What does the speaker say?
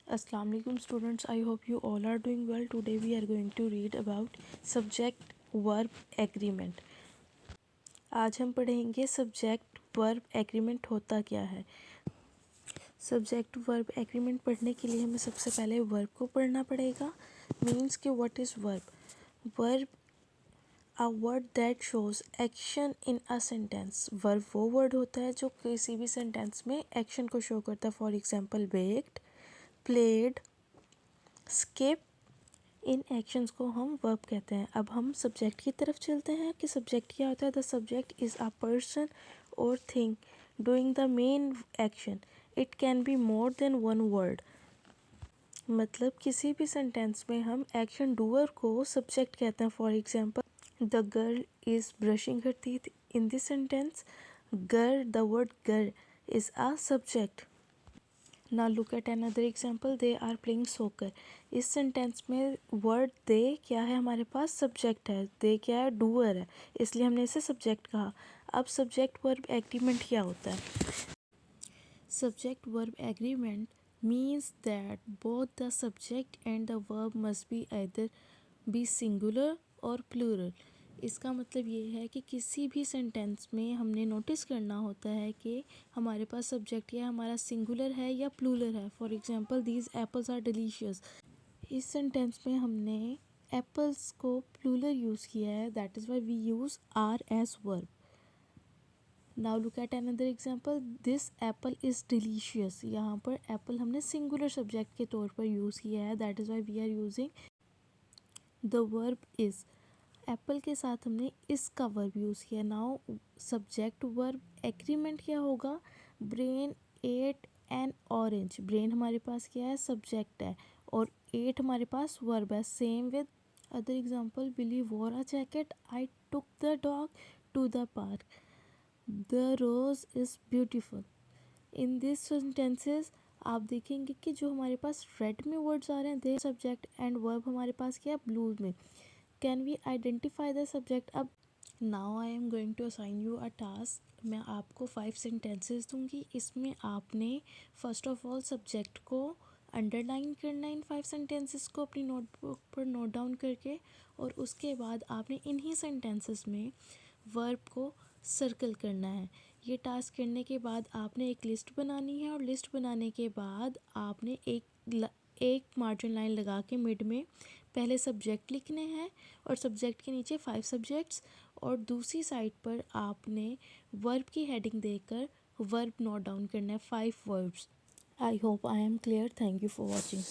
Assalamu alaikum students, I hope you all are doing well. Today we are going to read about subject verb agreement. आज हम पढ़ेंगे subject verb agreement होता क्या है। Subject verb agreement पढ़ने के लिए हमें सबसे पहले वर्ब को पढ़ना पड़ेगा। मीन्स कि what is verb. Verb a word that shows action in a sentence. Verb वो वर्ड होता है जो किसी भी सेंटेंस में एक्शन को शो करता है। For example baked, played, skip, in actions को हम वर्ब कहते हैं। अब हम सब्जेक्ट की तरफ चलते हैं कि सब्जेक्ट क्या होता है। The subject is a person और thing doing the main action. It can be more than one word. मतलब किसी भी सेंटेंस में हम एक्शन डूअर को सब्जेक्ट कहते हैं। For example the girl is brushing her teeth. In this sentence girl, the word girl is a subject. Now look at another example. They are playing soccer. इस sentence में word दे क्या है, हमारे पास subject है। दे क्या है, डूअर है, इसलिए हमने इसे सब्जेक्ट कहा। अब सब्जेक्ट वर्ब एग्रीमेंट क्या होता है। Subject verb agreement means that both the subject and the verb must be either B singular और प्लूरल। इसका मतलब ये है कि किसी भी सेंटेंस में हमने नोटिस करना होता है कि हमारे पास सब्जेक्ट या हमारा सिंगुलर है या प्लूरल है। For example these apples are delicious. इस सेंटेंस में हमने एप्पल्स को प्लूरल यूज़ किया है, that is why we use are as verb. Now look at another example, this apple is delicious. यहाँ पर एप्पल हमने सिंगुलर सब्जेक्ट के तौर पर यूज़ किया है, that is why we are using the verb is. Apple के साथ हमने इसका वर्ब यूज़ किया। नाउ सब्जेक्ट वर्ब एग्रीमेंट क्या होगा। Brian ate an orange. Brian हमारे पास क्या है, सब्जेक्ट है, और एट हमारे पास वर्ब है। Same with other example, Billy wore a jacket. I took the dog to the park. The rose is beautiful. In this sentences आप देखेंगे कि जो हमारे पास रेड में वर्ड्स आ रहे हैं, दे सब्जेक्ट, एंड वर्ब हमारे पास क्या है, ब्लू में। Can we identify the subject. अब now I am going to assign you a task. मैं आपको 5 सेंटेंसेस दूंगी। इसमें आपने फर्स्ट ऑफ ऑल सब्जेक्ट को अंडरलाइन करना है इन 5 सेंटेंसेस को अपनी नोटबुक पर नोट डाउन करके, और उसके बाद आपने इन्हीं सेंटेंसेस में वर्ब को सर्कल करना है। ये टास्क करने के बाद आपने एक लिस्ट बनानी है, और लिस्ट बनाने के बाद आपने एक मार्जिन लाइन लगा के मिड में पहले सब्जेक्ट लिखने हैं, और सब्जेक्ट के नीचे 5 सब्जेक्ट्स, और दूसरी साइड पर आपने वर्ब की हेडिंग देकर वर्ब नोट डाउन करना है, 5 verbs. I hope I am clear. Thank you for watching.